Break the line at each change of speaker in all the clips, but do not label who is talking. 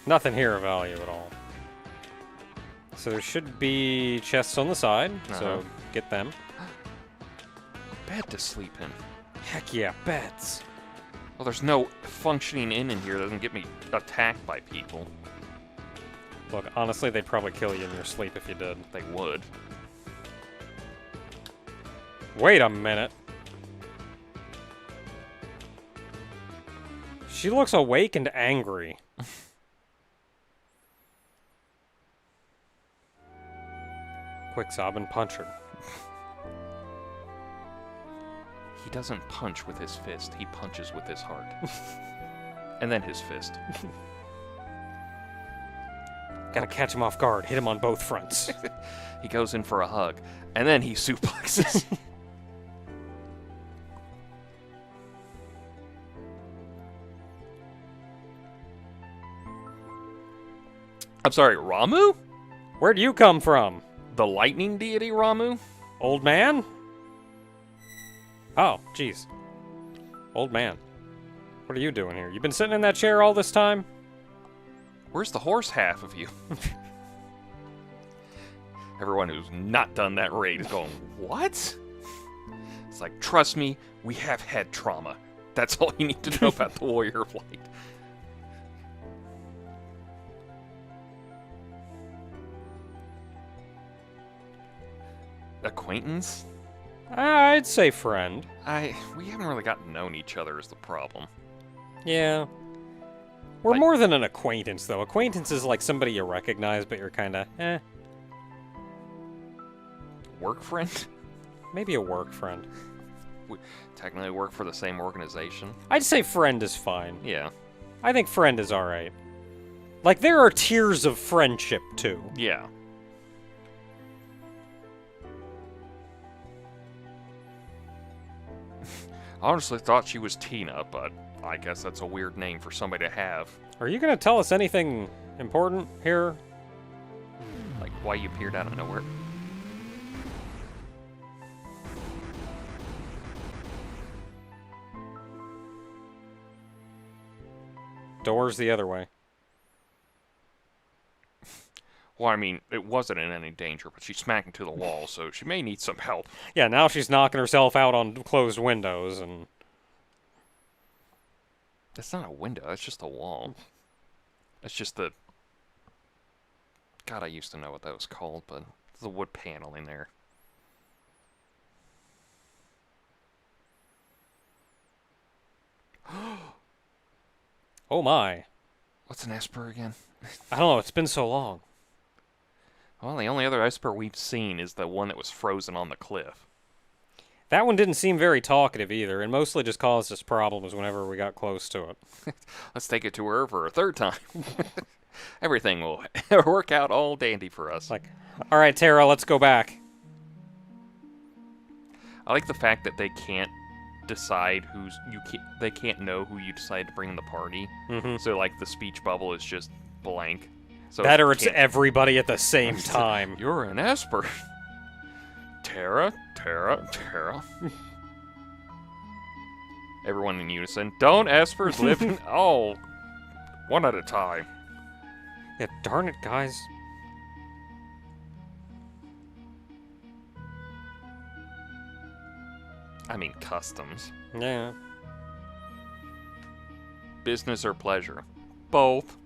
Nothing here of value at all. So there should be chests on the side, so get them.
A bed to sleep in.
Heck yeah, beds.
Well, there's no functioning inn in here that doesn't get me attacked by people.
Look, honestly, they'd probably kill you in your sleep if you did.
They would.
Wait a minute. She looks awake and angry. Quick sob and punch her.
He doesn't punch with his fist, he punches with his heart. And then his fist.
Gotta catch him off guard, hit him on both fronts.
He goes in for a hug, and then he suplexes. I'm sorry, Ramuh?
Where'd you come from?
The lightning deity Ramuh?
Old man? Oh, jeez. Old man. What are you doing here? You been sitting in that chair all this time?
Where's the horse half of you? Everyone who's not done that raid is going, what? It's like, trust me, we have head trauma. That's all you need to know about the Warrior of Light. Acquaintance?
I'd say friend.
We haven't really gotten to know each other is the problem.
Yeah. We're
Like-
more than an acquaintance, though. Acquaintance is like somebody you recognize, but you're kinda, eh.
Work friend?
Maybe a work friend.
We technically work for the same organization.
I'd say friend is fine.
Yeah.
I think friend is alright. Like, there are tiers of friendship, too.
Yeah. I honestly thought she was Tina, but I guess that's a weird name for somebody to have.
Are you gonna tell us anything important here?
Like, why you appeared out of nowhere.
Doors the other way.
Well, I mean, it wasn't in any danger, but she smacked into the wall, so she may need some help.
Yeah, now she's knocking herself out on closed windows, and...
That's not a window, that's just a wall. That's just the... God, I used to know what that was called, but the wood paneling there.
Oh my.
What's an esper again?
I don't know, it's been so long.
Well, the only other esper we've seen is the one that was frozen on the cliff.
That one didn't seem very talkative either, and mostly just caused us problems whenever we got close to it.
Let's take it to her for a third time. Everything will work out all dandy for us.
Like, alright, Tara, let's go back.
I like the fact that they can't decide they can't know who you decide to bring in the party.
Mm-hmm.
So, like, the speech bubble is just blank. So
That or it's
can't-
everybody at the same time.
You're an esper. Tara, Tara, Tara. Everyone in unison. Don't espers live in... Oh, one at a time.
Yeah, darn it, guys.
I mean, customs.
Yeah.
Business or pleasure? Both.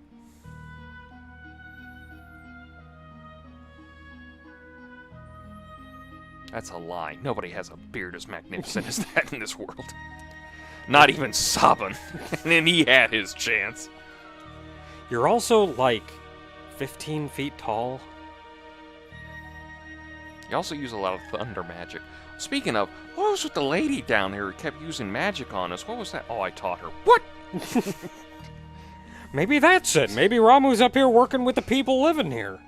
That's a lie. Nobody has a beard as magnificent as that in this world. Not even Sabin. And then he had his chance.
You're also, like, 15 feet tall.
You also use a lot of thunder magic. Speaking of, what was with the lady down here who kept using magic on us? What was that? Oh, I taught her. What?
Maybe that's it. Maybe Ramuh's up here working with the people living here.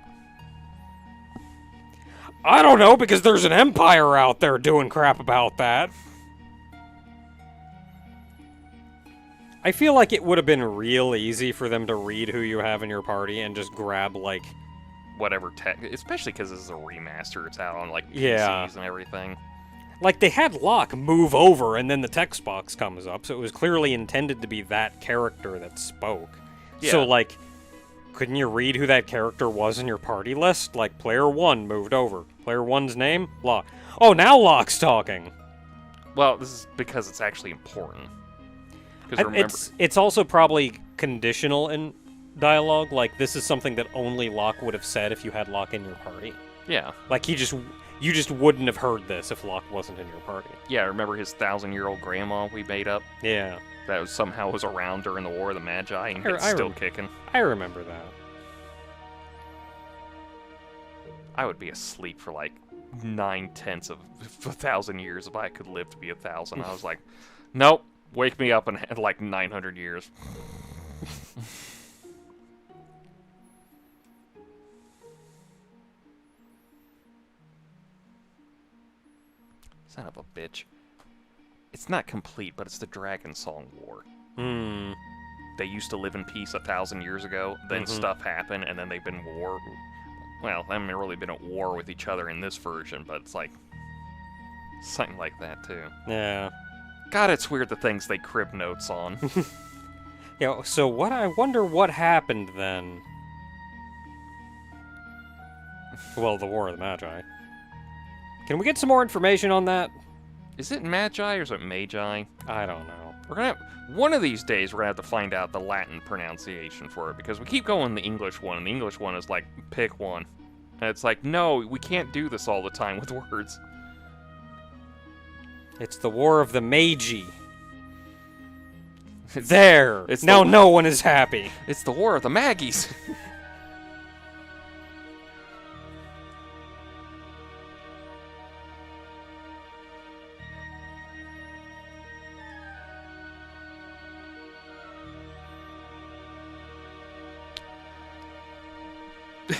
I don't know, because there's an empire out there doing crap about that. I feel like it would have been real easy for them to read who you have in your party and just grab, like...
Whatever tech, especially because this is a remaster. It's out on, like, PCs
Yeah.
and everything.
Like, they had Locke move over, and then the text box comes up, so it was clearly intended to be that character that spoke.
Yeah.
So, like, couldn't you read who that character was in your party list? Like, player 1 moved over. Player 1's name? Locke. Oh, now Locke's talking!
Well, this is because it's actually important. Because remember...
It's also probably conditional in dialogue. Like, this is something that only Locke would have said if you had Locke in your party.
Yeah.
Like, you just wouldn't have heard this if Locke wasn't in your party.
Yeah, remember his 1,000-year-old grandma we made up?
Yeah.
That somehow was around during the War of the Magi and it's still kicking.
I remember that.
I would be asleep for like 9/10 of 1,000 years if I could live to be 1,000. I was like, nope, wake me up in like 900 years. Son of a bitch. It's not complete, but it's the Dragon Song War.
Hmm.
They used to live in peace 1,000 years ago, then stuff happened, and then they've been war. Well, they haven't really been at war with each other in this version, but it's like something like that too.
Yeah.
God, it's weird the things they crib notes on.
Yeah. So I wonder what happened then. Well, the War of the Magi. Can we get some more information on that?
Is it Magi or is it Magi?
I don't know.
We're gonna one of these days we're gonna have to find out the Latin pronunciation for it because we keep going the English one, and the English one is like pick one, and it's like no, we can't do this all the time with words.
It's the War of the Magi. There. Now no one is happy.
It's the War of the Maggies.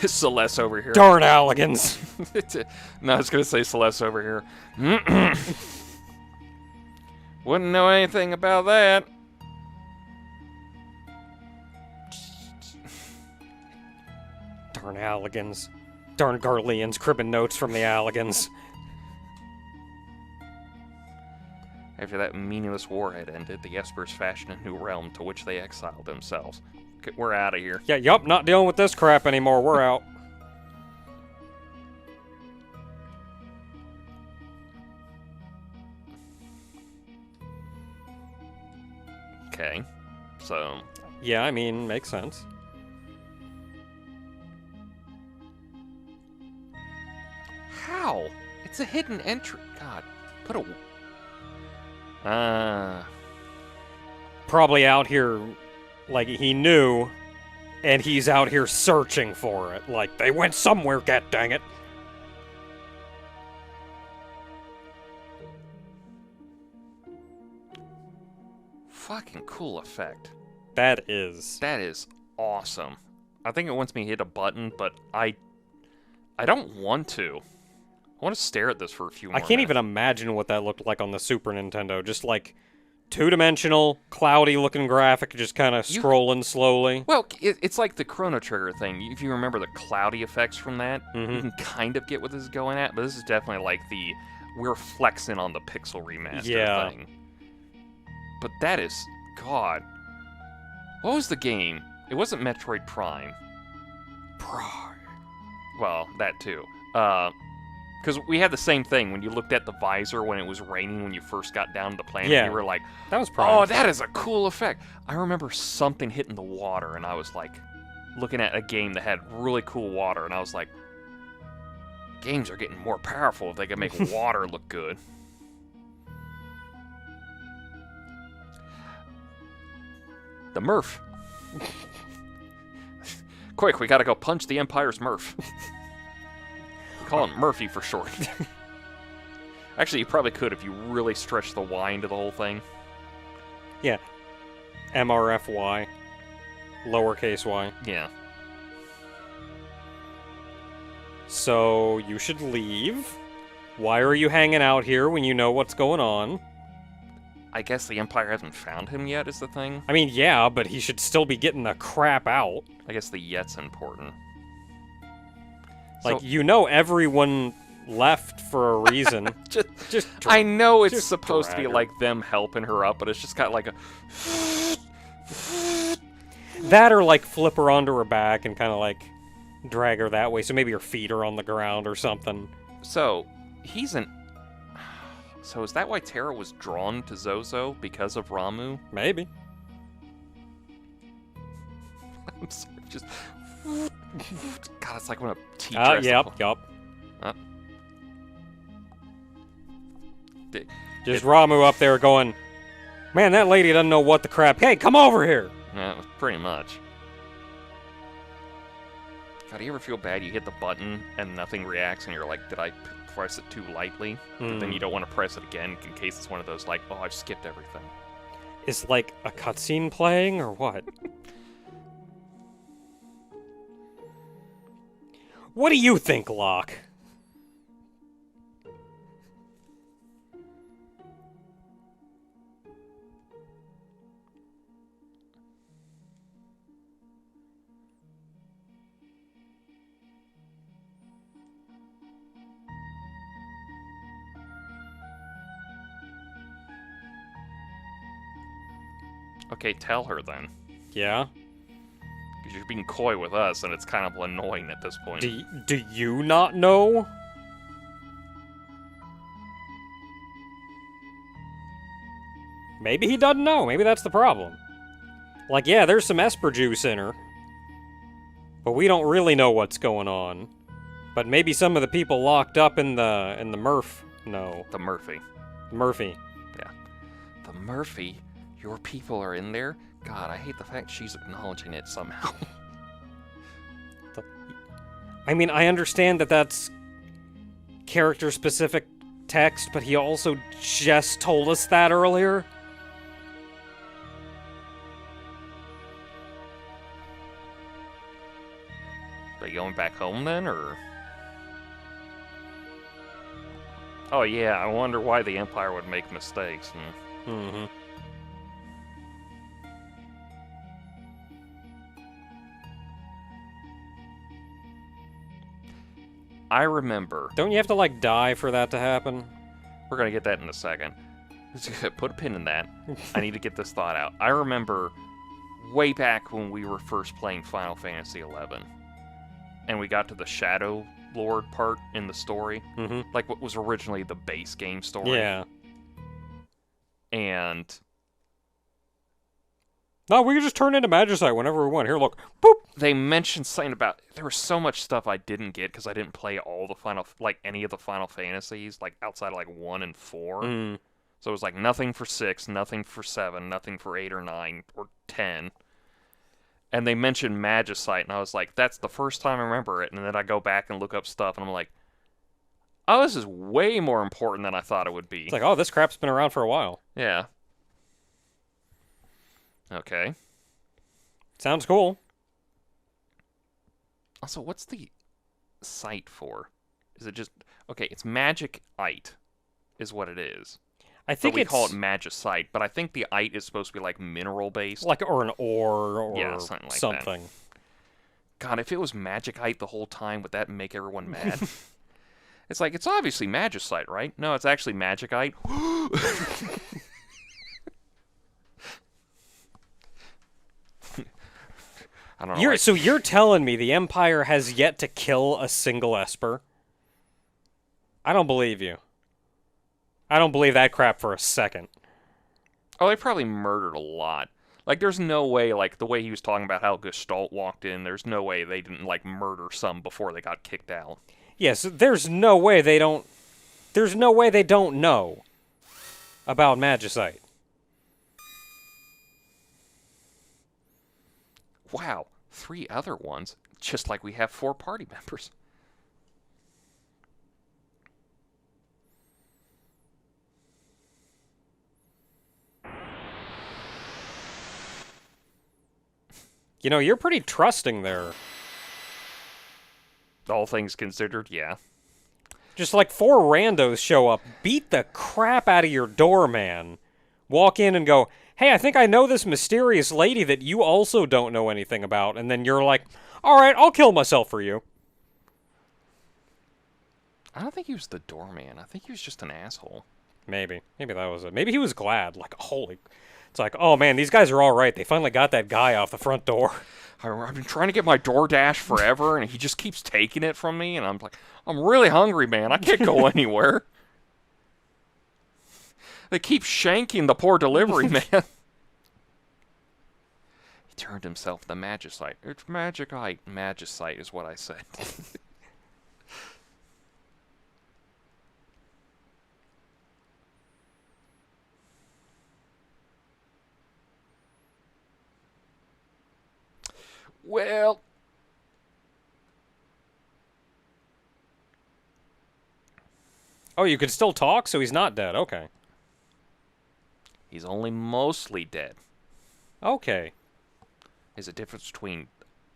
Celeste over here.
Darn Alligans.
No, I was going to say Celeste over here. Wouldn't know anything about that.
Darn Alligans. Darn Garleans cribbing notes from the Alligans.
After that meaningless war had ended, the espers fashioned a new realm to which they exiled themselves. Okay, we're out of here.
Yeah, yup, not dealing with this crap anymore. We're out.
Okay, so...
Yeah, I mean, makes sense.
How? It's a hidden entry. God, put a...
Probably out here, like, he knew, and he's out here searching for it. Like, they went somewhere, god dang it.
Fucking cool effect.
That is.
That is awesome. I think it wants me to hit a button, but I don't want to. I want to stare at this for a few more
I can't
minutes.
even imagine what that looked like on the Super Nintendo. Just like two-dimensional, cloudy-looking graphic, just kind of scrolling slowly.
Well, it's like the Chrono Trigger thing. If you remember the cloudy effects from that, you can kind of get what this is going at, but this is definitely like the we're flexing on the pixel remaster thing. But that is... God. What was the game? It wasn't Metroid Prime.
Prime.
Well, that too. Because we had the same thing when you looked at the visor when it was raining when you first got down to the planet.
Yeah.
You were like,
that was Prime.
Oh, that is a cool effect. I remember something hitting the water, and I was like, looking at a game that had really cool water, and I was like, games are getting more powerful if they can make water look good. The Murph. Quick, we gotta go punch the Empire's Murph. Call him Murphy for short. Actually, you probably could if you really stretch the Y into the whole thing.
Yeah. MRFY. Lowercase y.
Yeah.
So, you should leave. Why are you hanging out here when you know what's going on?
I guess the Empire hasn't found him yet, is the thing.
I mean, yeah, but he should still be getting the crap out.
I guess the yet's important.
Like,
So-
you know everyone left for a reason. just
I know it's
just
supposed to be
drag her.
like them helping her up, but it's just got like a...
That or, like, flip her onto her back and kind of, like, drag her that way. So maybe her feet are on the ground or something.
So, he's an... So is that why Terra was drawn to Zozo? Because of Ramuh?
Maybe.
I'm sorry, just... God, it's like when a teacher has
Yep. Just Ramuh up there going, man, that lady doesn't know what the crap. Hey, come over here!
Yeah, pretty much. God, do you ever feel bad you hit the button and nothing reacts and you're like, did I press it too lightly? But then you don't want to press it again in case it's one of those like, oh, I've skipped everything.
Is like a cutscene playing or what? What do you think, Locke?
Okay, tell her then.
Yeah?
Because you're being coy with us, and it's kind of annoying at this point.
Do you not know? Maybe he doesn't know. Maybe that's the problem. Like, yeah, there's some esper juice in her. But we don't really know what's going on. But maybe some of the people locked up in the Murph know.
The Murphy.
Murphy.
Yeah. The Murphy? Your people are in there? God, I hate the fact she's acknowledging it somehow.
I mean, I understand that that's character-specific text, but he also just told us that earlier.
Are you going back home then, or...? Oh yeah, I wonder why the Empire would make mistakes.
Mm-hmm.
I remember...
Don't you have to, like, die for that to happen?
We're gonna get that in a second. Put a pin in that. I need to get this thought out. I remember way back when we were first playing Final Fantasy XI, and we got to the Shadow Lord part in the story, like what was originally the base game story.
Yeah.
And...
No, we could just turn into Magicite whenever we want. Here, look. Boop!
They mentioned something about... There was so much stuff I didn't get because I didn't play all the Final... Like, any of the Final Fantasies, like, outside of, like, 1 and 4. So it was, like, nothing for 6, nothing for 7, nothing for 8 or 9 or 10. And they mentioned Magicite, and I was like, that's the first time I remember it. And then I go back and look up stuff, and I'm like, oh, this is way more important than I thought it would be.
It's like, oh, this crap's been around for a while.
Yeah. Okay.
Sounds cool.
Also, what's the site for? Is it just... Okay, it's Magicite is what it is.
I think
we call it Magicite, but I think the ite is supposed to be, like, mineral-based.
Like, or an ore, or
yeah, something like
something.
That. God, if it was Magicite the whole time, would that make everyone mad? It's like, it's obviously Magicite, right? No, it's actually Magicite. I don't know.
So you're telling me the Empire has yet to kill a single esper? I don't believe you. I don't believe that crap for a second.
Oh, they probably murdered a lot. Like, there's no way, like, the way he was talking about how Gestalt walked in, there's no way they didn't, like, murder some before they got kicked out.
Yes, there's no way they don't... There's no way they don't know about Magicite.
Wow, 3 other ones, just like we have 4 party members.
You know, you're pretty trusting there.
All things considered, yeah.
Just like 4 randos show up, beat the crap out of your doorman, walk in and go, hey, I think I know this mysterious lady that you also don't know anything about, and then you're like, alright, I'll kill myself for you.
I don't think he was the doorman. I think he was just an asshole.
Maybe. Maybe that was it. Maybe he was glad. Like, holy... It's like, oh man, these guys are all right. They finally got that guy off the front door.
I've been trying to get my DoorDash forever, and he just keeps taking it from me, and I'm like, I'm really hungry, man. I can't go anywhere. They keep shanking the poor delivery man. He turned himself the Magicite. It's Magicite. Magicite is what I said. Well,
oh, you can still talk, so he's not dead. Okay.
he's only mostly dead.
Okay.
There's a difference between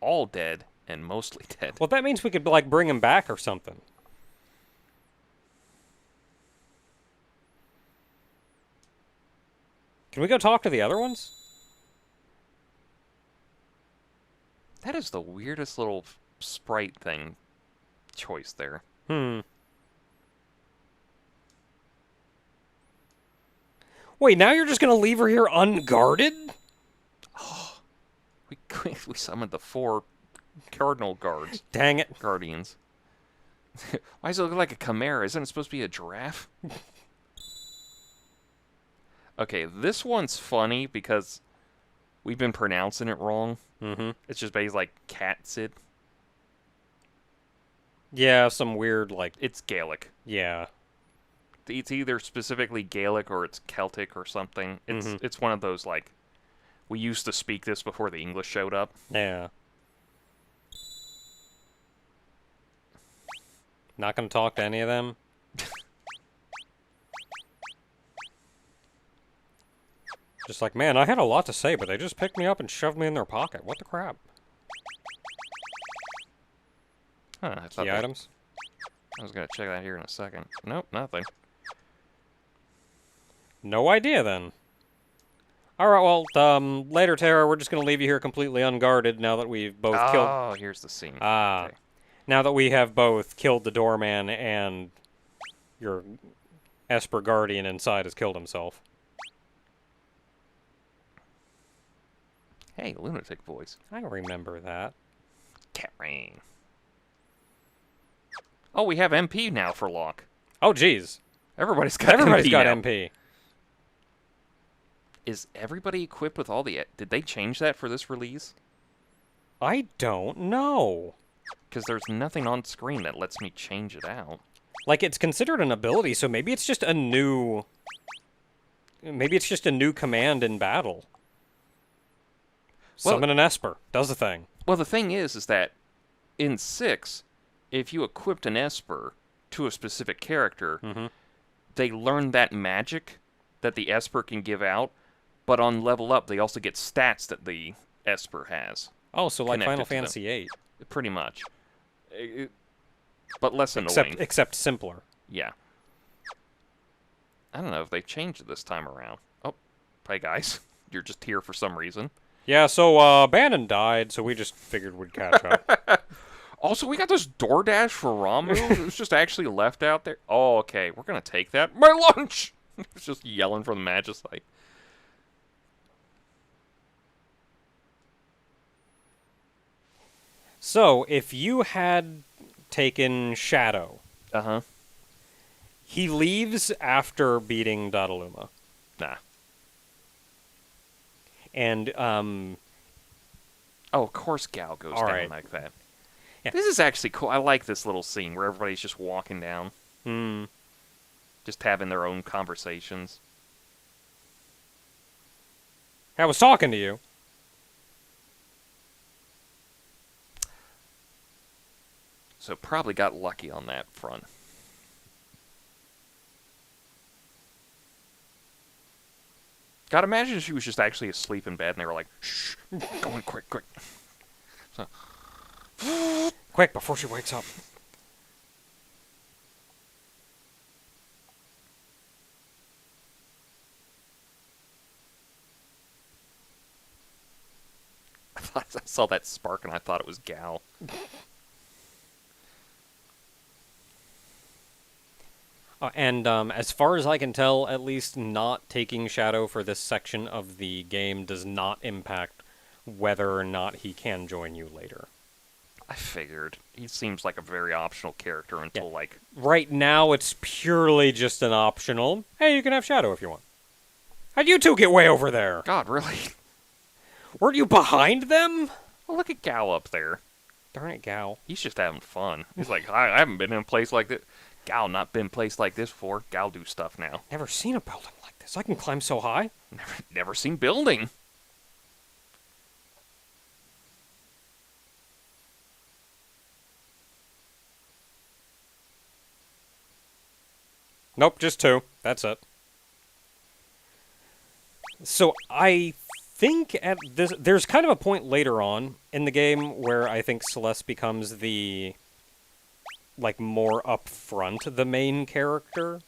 all dead and mostly dead.
Well, that means we could, like, bring him back or something. Can we go talk to the other ones?
That is the weirdest little sprite thing choice there.
Wait, now you're just gonna leave her here unguarded?
Oh, we summoned the 4 cardinal guards.
Dang it.
Guardians. Why does it look like a chimera? Isn't it supposed to be a giraffe? Okay, this one's funny because we've been pronouncing it wrong. It's just basically like Catsid.
Yeah, some weird, like...
It's Gaelic.
Yeah.
It's either specifically Gaelic or it's Celtic or something. It's one of those, like, we used to speak this before the English showed up.
Yeah. Not gonna talk to any of them? Just like, man, I had a lot to say, but they just picked me up and shoved me in their pocket. What the crap?
Huh,
Key items?
I was gonna check that here in a second. Nope, nothing.
No idea, then. Alright, well, later, Tara, we're just gonna leave you here completely unguarded now that we've both killed...
Oh, here's the scene.
Okay. Now that we have both killed the doorman and your Esper Guardian inside has killed himself.
Hey, lunatic voice.
I remember that.
Cat rain. Oh, we have MP now for Locke.
Oh, jeez.
MP
Everybody's got
now.
MP.
Is everybody equipped with all the... Did they change that for this release?
I don't know.
Because there's nothing on screen that lets me change it out.
Like, it's considered an ability, so maybe it's just a new... Maybe it's just a new command in battle.
Well,
Summon an Esper. Does the thing.
Well, the thing is that in 6, if you equipped an Esper to a specific character, they learn that magic that the Esper can give out, but on level up, they also get stats that the Esper has.
Oh, so like Final Fantasy VIII.
Pretty much. But less annoying.
Except simpler.
Yeah. I don't know if they changed it this time around. Oh, hey guys. You're just here for some reason.
Yeah, so Bannon died, so we just figured we'd catch up.
Also, we got this DoorDash for Ramuh. It was just actually left out there. Oh, okay. We're going to take that. My lunch! It's just yelling from the Magicite.
So, if you had taken Shadow...
Uh-huh.
He leaves after beating Dadaluma.
Nah.
And,
oh, of course Gal goes down
right.
like that.
Yeah.
This is actually cool. I like this little scene where everybody's just walking down. Just having their own conversations.
I was talking to you.
So probably got lucky on that front. Gotta imagine she was just actually asleep in bed and they were like, shh, go in quick, quick. So,
Quick, before she wakes up.
I saw that spark and I thought it was Gal.
And as far as I can tell, at least not taking Shadow for this section of the game does not impact whether or not he can join you later.
I figured. He seems like a very optional character until, like...
Right now, it's purely just an optional, hey, you can have Shadow if you want. How'd you two get way over there?
God, really?
Weren't you behind them?
Well, look at Gal up there.
Darn it, Gal.
He's just having fun. He's like, I haven't been in a place like this. Gal not been in a place like this before. Gal do stuff now.
Never seen a building like this. I can climb so high.
Never seen building.
Nope, just 2. That's it. So I think at this, there's kind of a point later on in the game where I think Celeste becomes the, like, more upfront the main character.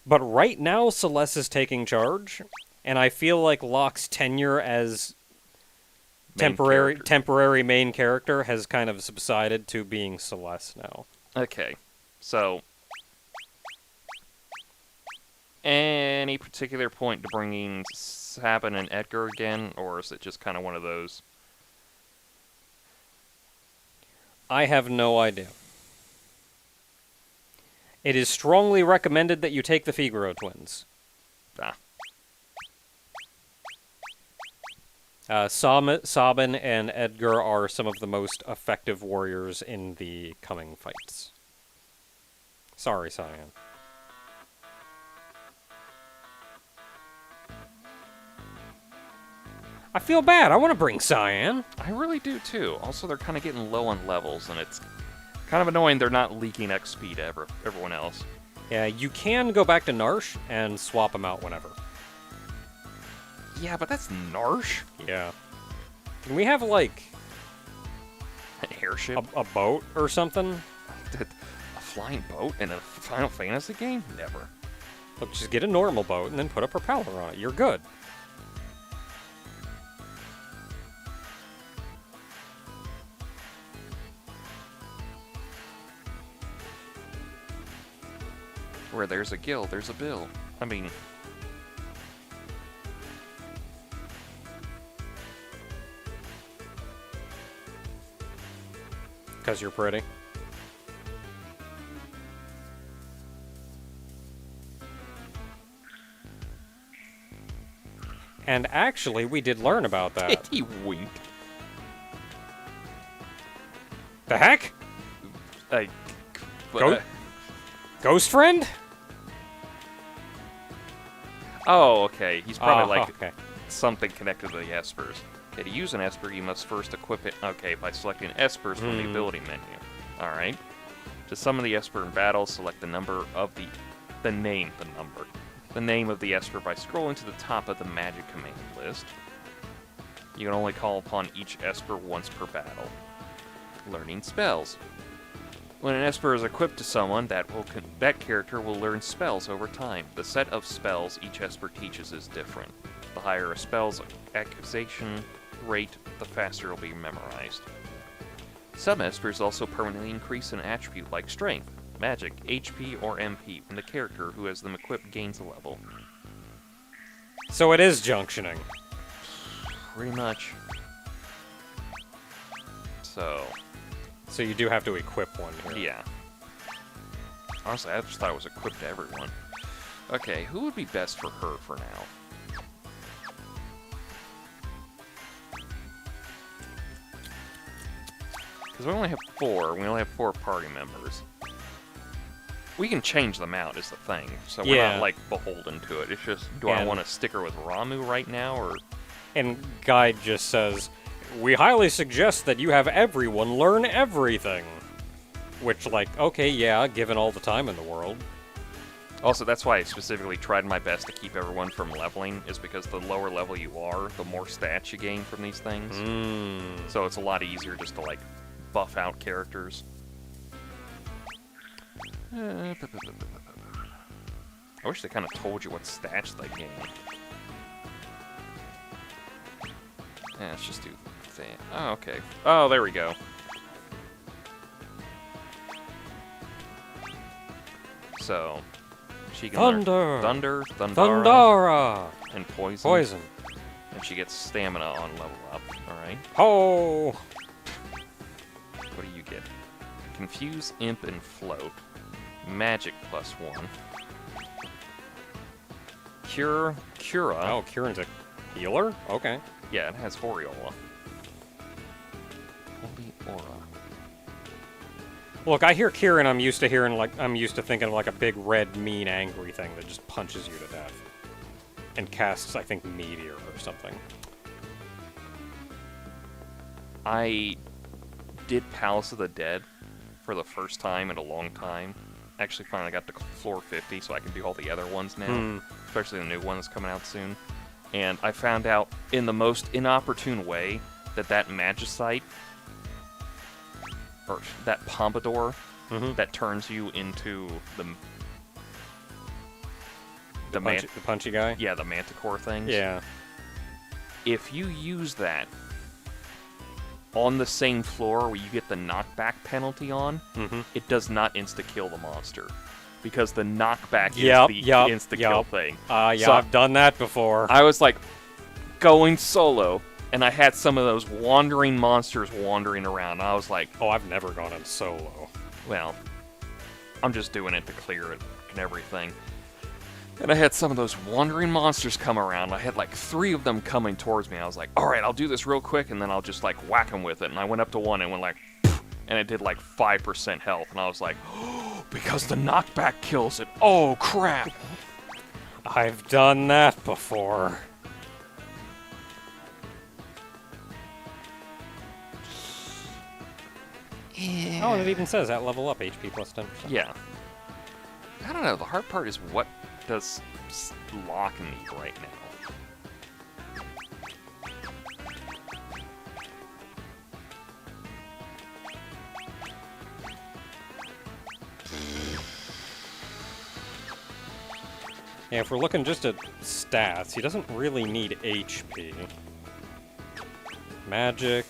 But right now, Celeste is taking charge, and I feel like Locke's tenure as temporary main character has kind of subsided to being Celeste now.
Okay, so... Any particular point to bringing Sabin and Edgar again, or is it just kind of one of those?
I have no idea. It is strongly recommended that you take the Figaro twins. Sabin and Edgar are some of the most effective warriors in the coming fights. Sorry, Cyan. I feel bad. I want to bring Cyan.
I really do, too. Also, they're kind of getting low on levels, and it's kind of annoying they're not leaking XP to everyone else.
Yeah, you can go back to Narsh and swap them out whenever.
Yeah, but that's Narsh.
Yeah. Can we have, like...
An airship?
A boat or something?
A flying boat in a Final Fantasy game? Never.
Look, just get a normal boat and then put a propeller on it. You're good.
Where there's a Gil, there's a Bill. I mean...
Because you're pretty. And actually, we did learn about that.
He winked.
The heck? Ghost friend?
Oh, okay. He's probably
okay.
Something connected to the espers. Okay, to use an esper, you must first equip it. Okay, by selecting espers from the ability menu. All right. To summon the esper in battle, select the number of the name of the esper by scrolling to the top of the magic command list. You can only call upon each esper once per battle. Learning spells. When an esper is equipped to someone, that character will learn spells over time. The set of spells each esper teaches is different. The higher a spell's acquisition rate, the faster it will be memorized. Some espers also permanently increase an attribute like strength, magic, HP, or MP when the character who has them equipped gains a level.
So it is junctioning.
Pretty much.
So you do have to equip one here.
Yeah. Honestly, I just thought it was equipped to everyone. Okay, who would be best for her for now? Because we only have 4. We only have 4 party members. We can change them out, is the thing. So we're not, like, beholden to it. It's just, do I want to stick her with Ramuh right now, or...
And Guide just says, we highly suggest that you have everyone learn everything. Which, like, okay, yeah, given all the time in the world.
Also, that's why I specifically tried my best to keep everyone from leveling, is because the lower level you are, the more stats you gain from these things. So it's a lot easier just to, like, buff out characters. I wish they kind of told you what stats they gain. Yeah, let's just do that. Oh, okay. Oh, there we go. So, She can learn
Thunder!
Thunder, Thundara,
Thundara!
and Poison.
Poison.
And she gets Stamina on level up. Alright.
Oh!
What do you get? Confuse, Imp, and Float. Magic +1. Cure, Cura.
Oh, Kieran's a healer? Okay.
Yeah, it has Aureola. Holy Aura.
Look, I hear Kieran, I'm used to thinking of like a big red, mean, angry thing that just punches you to death. And casts, I think, Meteor or something.
I did Palace of the Dead for the first time in a long time. Actually, finally got to floor 50, so I can do all the other ones now. Especially the new one that's coming out soon. And I found out in the most inopportune way that Magicite, or that Pompadour, that turns you into the
punchy guy?
Yeah, the Manticore things.
Yeah.
If you use that on the same floor where you get the knockback penalty on, it does not insta-kill the monster. Because the knockback is the insta-kill thing.
So I've done that before.
I was like going solo, and I had some of those wandering monsters wandering around. I was like,
oh, I've never gone in solo.
Well, I'm just doing it to clear it and everything. And I had some of those wandering monsters come around. I had like 3 of them coming towards me. I was like, alright, I'll do this real quick, and then I'll just like whack them with it. And I went up to one and went like, and it did like 5% health. And I was like, oh, because the knockback kills it. Oh, crap.
I've done that before.
Yeah.
Oh, and it even says at level up, HP plus 10%.
Yeah. I don't know. The hard part is what does lock need right now.
Yeah, if we're looking just at stats, he doesn't really need HP. Magic.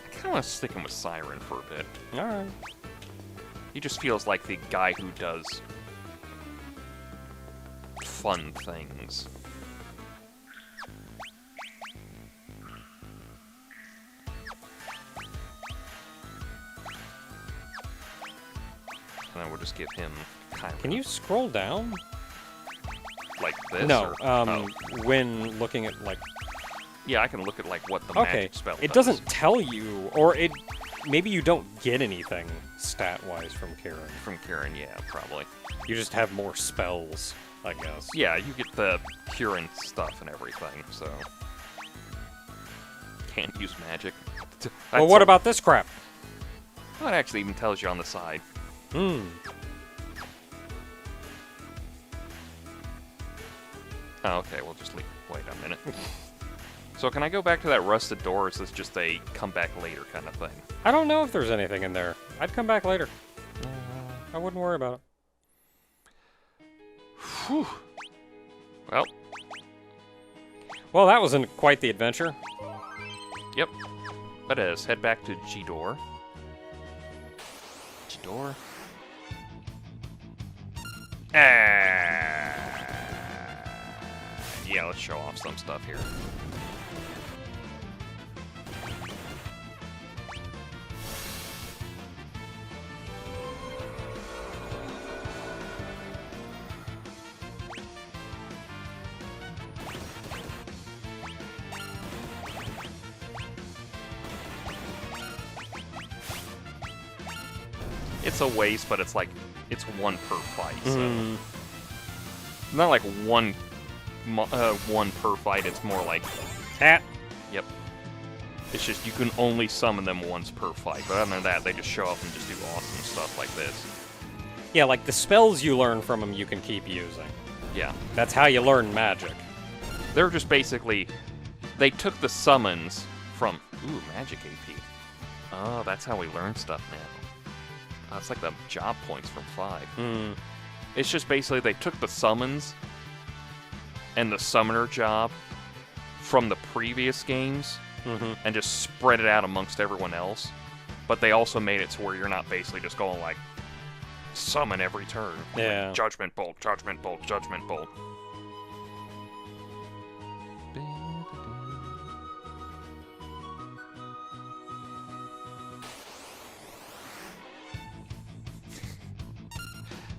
I kind of want to stick him with Siren for a bit.
Alright.
He just feels like the guy who does fun things. And then we'll just give him kind of...
Can you scroll down?
Like this?
No,
or,
when looking at, like...
Yeah, I can look at, like, what the magic spell
it
does.
doesn't tell you, or it... Maybe you don't get anything stat-wise from Kieran.
From Kieran, yeah, probably.
You just have more spells, I guess.
Yeah, you get the Kieran stuff and everything, so... Can't use magic.
Well, what about this crap?
Well, it actually even tells you on the side.
Hmm.
Oh, okay, we'll just leave. Wait a minute. So can I go back to that rusted door, or is this just a come back later kind of thing?
I don't know if there's anything in there. I'd come back later. I wouldn't worry about it.
Whew. Well.
Well, that wasn't quite the adventure.
Yep. But let's head back to Jadur. Jadur. Yeah, let's show off some stuff here. It's a waste, but it's like, it's 1 per fight, so... Not like one per fight, it's more like...
Hat.
Yep. It's just, you can only summon them once per fight, but other than that, they just show up and just do awesome stuff like this.
Yeah, like the spells you learn from them you can keep using.
Yeah.
That's how you learn magic.
They're just basically... They took the summons from... Ooh, magic AP. Oh, that's how we learn stuff now. That's like the job points from 5. It's just basically they took the summons and the summoner job from the previous games and just spread it out amongst everyone else. But they also made it to where you're not basically just going like, summon every turn.
Yeah.
Like, judgment bolt, judgment bolt, judgment bolt.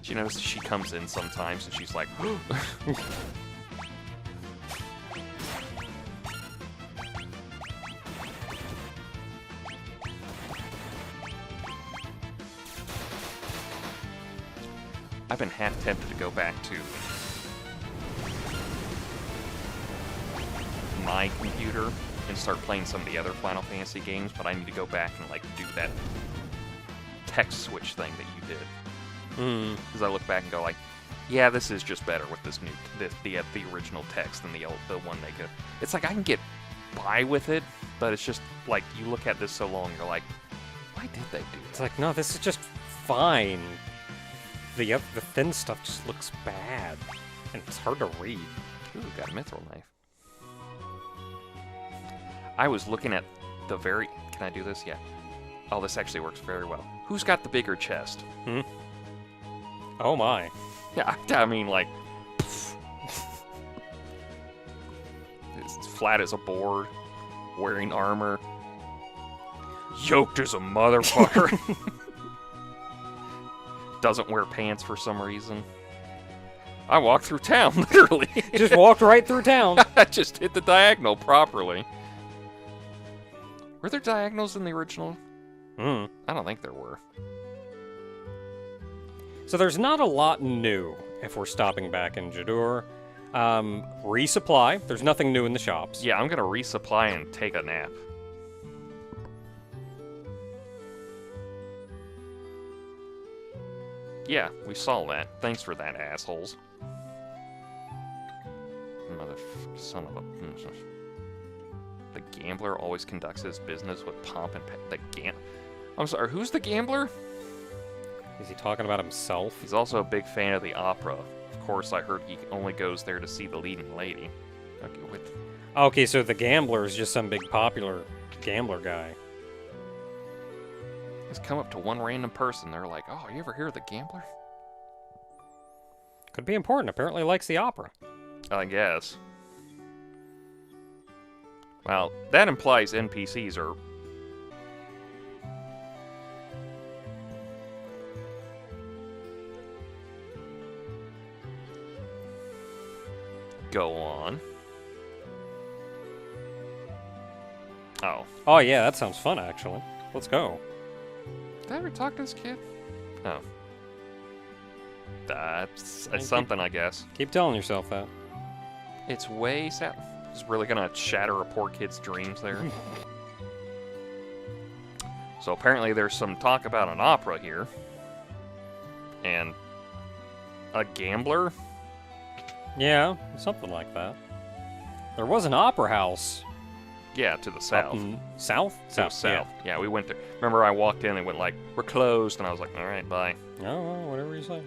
You notice she comes in sometimes and she's like, I've been half tempted to go back to my computer and start playing some of the other Final Fantasy games, but I need to go back and like do that text switch thing that you did. Because I look back and go like, yeah, this is just better with this new the original text than the one they could. It's like I can get by with it, but it's just like you look at this so long, you're like, why did they do that?
It's like, no, this is just fine. The thin stuff just looks bad, and it's hard to read.
Ooh, got a mithril knife. I was looking at the very. Can I do this? Yeah. Oh, this actually works very well. Who's got the bigger chest?
Oh my.
Yeah, I mean, like, it's flat as a board, wearing armor, yoked as a motherfucker. Doesn't wear pants for some reason. I walked through town, literally.
You just walked right through town.
I just hit the diagonal properly. Were there diagonals in the original? I don't think there were.
So there's not a lot new if we're stopping back in Jadur. Resupply. There's nothing new in the shops.
Yeah, I'm gonna resupply and take a nap. Yeah, we saw that. Thanks for that, assholes. Son of a... The gambler always conducts his business with pomp and... I'm sorry, who's the gambler?
Is he talking about himself?
He's also a big fan of the opera. Of course, I heard he only goes there to see the leading lady.
Okay, so the gambler is just some big popular gambler guy.
Just come up to one random person. They're like, oh, you ever hear of the gambler?
Could be important. Apparently likes the opera.
I guess. Well, that implies NPCs are... Go on. Oh.
Oh, yeah, that sounds fun, actually. Let's go.
Did I ever talk to this kid? No. That's something, I guess.
Keep telling yourself that.
It's way south. It's really gonna shatter a poor kid's dreams there. So apparently there's some talk about an opera here. And a gambler?
Yeah, something like that. There was an opera house.
Yeah, to the south.
South?
South. Yeah, we went there. Remember I walked in and went like, we're closed, and I was like, alright, bye.
Oh, well, whatever you say.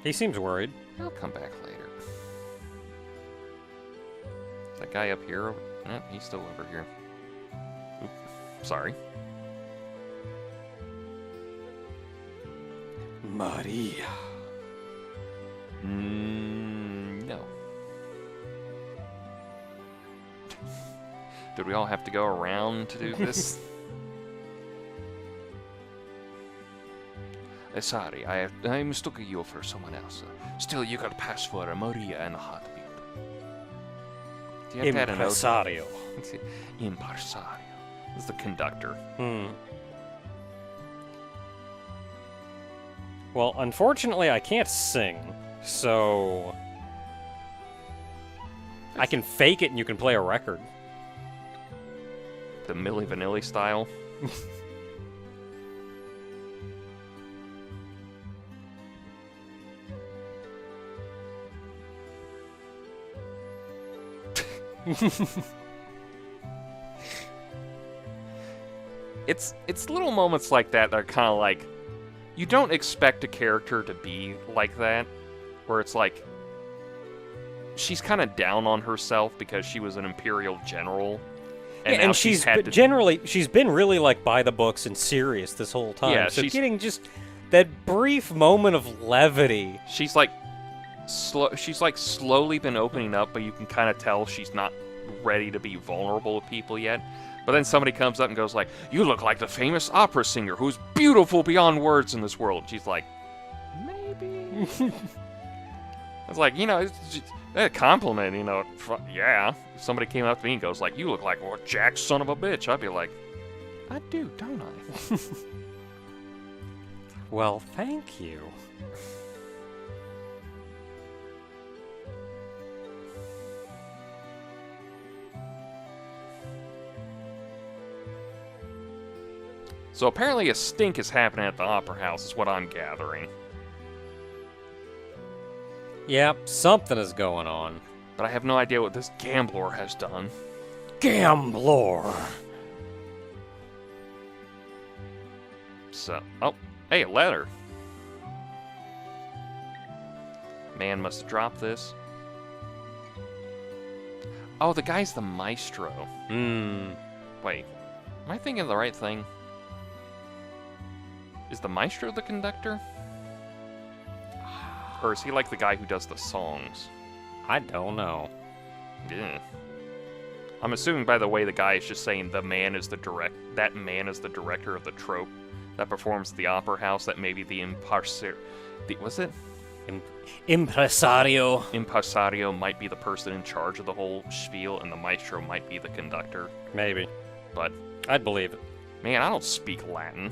He seems worried.
I'll come back later. That guy up here, he's still over here. Oop, sorry.
Maria.
No. Did we all have to go around to do this? Sorry, I mistook you for someone else. Still, you got pass for a Maria and a heartbeat.
Impresario.
Impresario. This is the conductor.
Well, unfortunately, I can't sing, so... I can fake it and you can play a record.
The Milli Vanilli style. It's little moments like that are kind of like, you don't expect a character to be like that, where it's like, she's kind of down on herself because she was an Imperial general, And
yeah,
now
and she's
had to...
generally she's been really like by the books and serious this whole time.
Yeah,
so
she's
getting just that brief moment of levity.
She's like slowly been opening up, but you can kind of tell she's not ready to be vulnerable to people yet. But then somebody comes up and goes like, "You look like the famous opera singer who's beautiful beyond words in this world." And she's like, "Maybe." It's like, it's just a compliment, yeah. If somebody came up to me and goes like, "You look like Jack's son of a bitch," I'd be like, "I do, don't I?"
Well, thank you.
So apparently a stink is happening at the Opera House, is what I'm gathering.
Yep, something is going on.
But I have no idea what this gambler has done.
Gambler!
So, oh, hey, a letter. Man must have dropped this. Oh, the guy's the maestro. Wait, am I thinking of the right thing? Is the maestro the conductor? Or is he like the guy who does the songs?
I don't know.
Yeah. I'm assuming by the way the guy is just saying that man is the director of the troupe that performs at the opera house, that maybe the what's it?
Impresario.
Impresario might be the person in charge of the whole spiel, and the maestro might be the conductor.
Maybe.
But
I'd believe it.
Man, I don't speak Latin.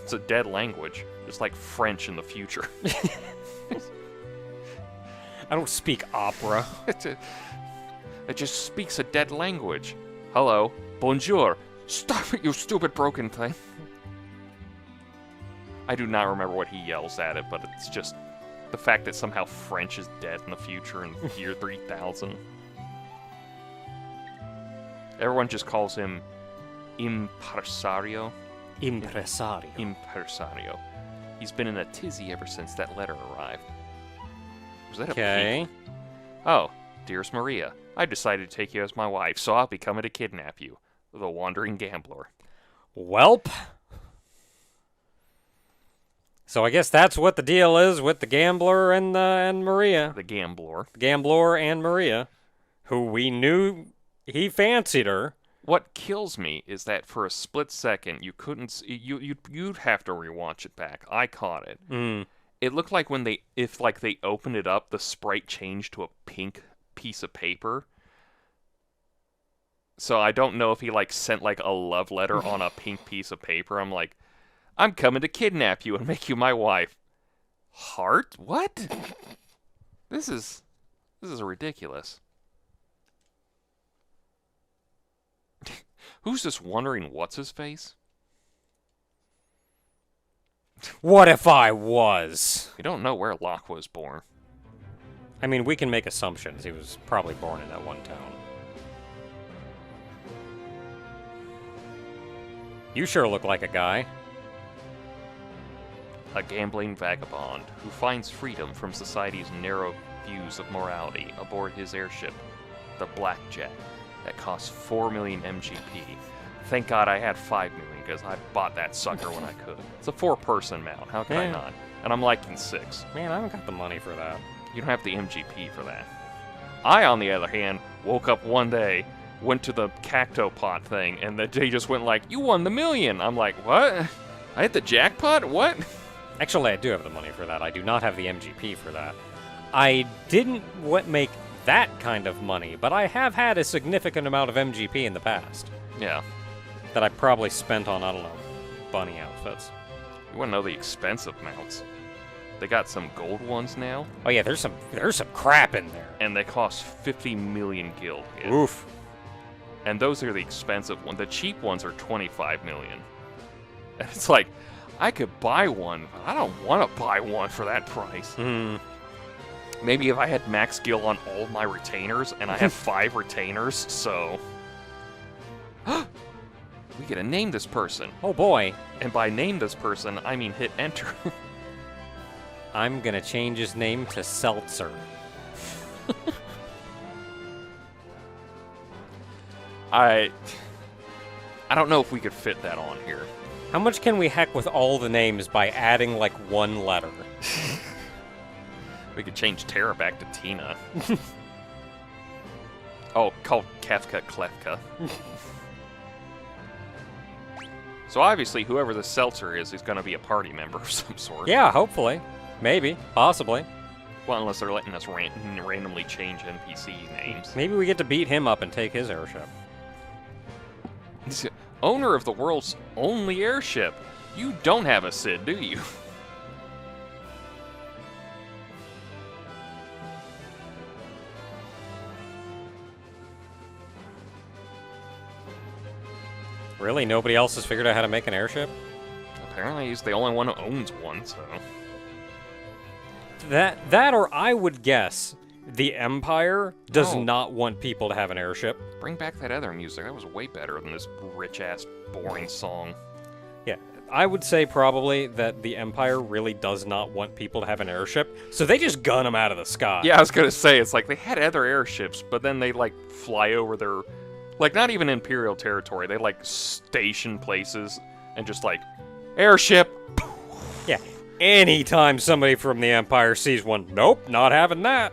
It's a dead language. It's like French in the future.
I don't speak opera.
It just speaks a dead language. Hello. Bonjour. Stop it, you stupid broken thing. I do not remember what he yells at it, but it's just the fact that somehow French is dead in the future in the year 3000. Everyone just calls him Impresario.
Impresario.
Impresario. He's been in a tizzy ever since that letter arrived. Was that a
Okay.
peek? Oh, dearest Maria, I decided to take you as my wife, so I'll be coming to kidnap you. The wandering gambler.
Welp. So I guess that's what the deal is with the gambler and Maria.
The gambler.
The gambler and Maria, who we knew he fancied her.
What kills me is that for a split second you couldn't. You'd have to rewatch it back. I caught it. It looked like when they opened it up, the sprite changed to a pink piece of paper. So I don't know if he sent a love letter on a pink piece of paper. I'm like, I'm coming to kidnap you and make you my wife. Heart? What? This is ridiculous. Who's just wondering what's his face?
What if I was?
We don't know where Locke was born.
I mean, we can make assumptions. He was probably born in that one town. You sure look like a guy.
A gambling vagabond who finds freedom from society's narrow views of morality aboard his airship, the Blackjack, that costs 4 million MGP. Thank God I had 5 million, because I bought that sucker when I could. It's a 4-person mount, how can I not? And I'm liking 6.
Man, I don't got the money for that.
You don't have the MGP for that. I, on the other hand, woke up one day, went to the cactopot thing, and they just went like, "You won the million!" I'm like, what? I hit the jackpot? What?
Actually, I do have the money for that. I do not have the MGP for that. I didn't make that kind of money, but I have had a significant amount of MGP in the past.
Yeah.
That I probably spent on, I don't know, bunny outfits.
You want to know the expensive mounts? They got some gold ones now.
Oh yeah, there's some crap in there.
And they cost 50 million gil.
Oof.
And those are the expensive ones. The cheap ones are 25 million. And it's like, I could buy one, but I don't want to buy one for that price. Maybe if I had max gil on all my retainers, and I have 5 retainers, so... We gotta name this person.
Oh boy.
And by name this person, I mean hit enter.
I'm gonna change his name to Seltzer.
I don't know if we could fit that on here.
How much can we heck with all the names by adding, like, one letter?
We could change Tara back to Tina. Oh, called Kefka Klefka. So obviously, whoever the Seltzer is going to be a party member of some sort.
Yeah, hopefully. Maybe. Possibly.
Well, unless they're letting us randomly change NPC names.
Maybe we get to beat him up and take his airship.
He's the owner of the world's only airship. You don't have a Sid, do you?
Really? Nobody else has figured out how to make an airship?
Apparently he's the only one who owns one, so...
That or I would guess the Empire does not want people to have an airship.
Bring back that other music. That was way better than this rich-ass, boring song.
Yeah, I would say probably that the Empire really does not want people to have an airship, so they just gun them out of the sky.
Yeah, I was gonna say, it's like they had other airships, but then they, like, fly over their... Like, not even Imperial territory. They, like, station places and just, like, airship.
Yeah, anytime somebody from the Empire sees one, nope, not having that.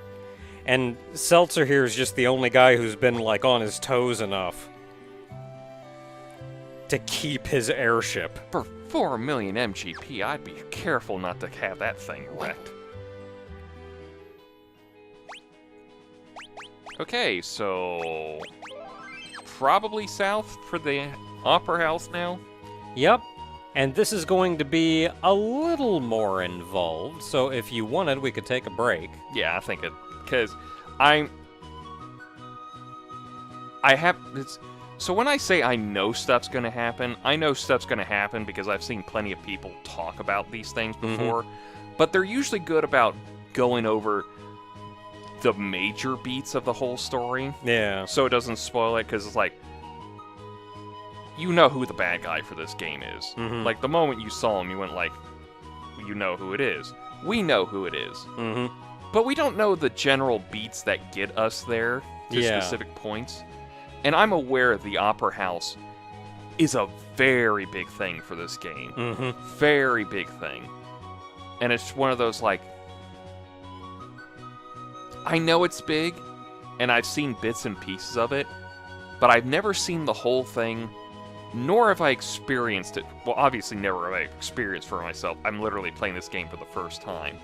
And Seltzer here is just the only guy who's been, like, on his toes enough to keep his airship.
For 4 million MGP, I'd be careful not to have that thing wrecked. Okay, so... probably south for the Opera House now?
Yep. And this is going to be a little more involved, so if you wanted, we could take a break.
Yeah, I think it... Because so when I say I know stuff's going to happen, I know stuff's going to happen because I've seen plenty of people talk about these things before, but they're usually good about going over the major beats of the whole story.
Yeah.
So it doesn't spoil it, because it's like, you know who the bad guy for this game is. Like, the moment you saw him, you went like, you know who it is. We know who it is. But we don't know the general beats that get us there to specific points. And I'm aware the Opera House is a very big thing for this game. Very big thing. And it's one of those, like, I know it's big, and I've seen bits and pieces of it, but I've never seen the whole thing, nor have I experienced it. Well, obviously never have I experienced for myself. I'm literally playing this game for the first time.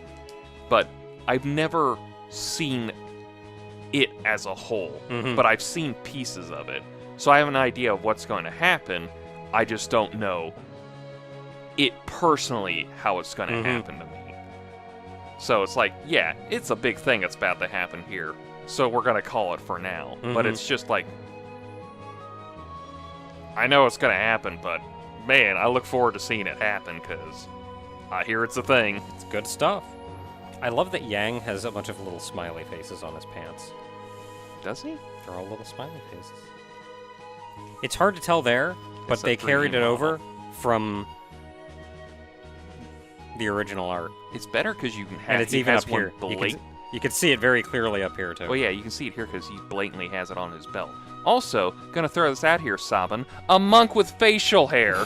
But I've never seen it as a whole, but I've seen pieces of it. So I have an idea of what's going to happen. I just don't know it personally how it's going to happen to me. So it's like, yeah, it's a big thing that's about to happen here. So we're going to call it for now. But it's just like, I know it's going to happen, but man, I look forward to seeing it happen because I hear it's a thing.
It's good stuff. I love that Yang has a bunch of little smiley faces on his pants.
Does he?
They're all little smiley faces. It's hard to tell there, but they carried it over from the original art.
It's better because you can have.
And it's even up here. You can see it very clearly up here too.
Well, yeah, you can see it here because he blatantly has it on his belt. Also, gonna throw this out here, Sabin, a monk with facial hair.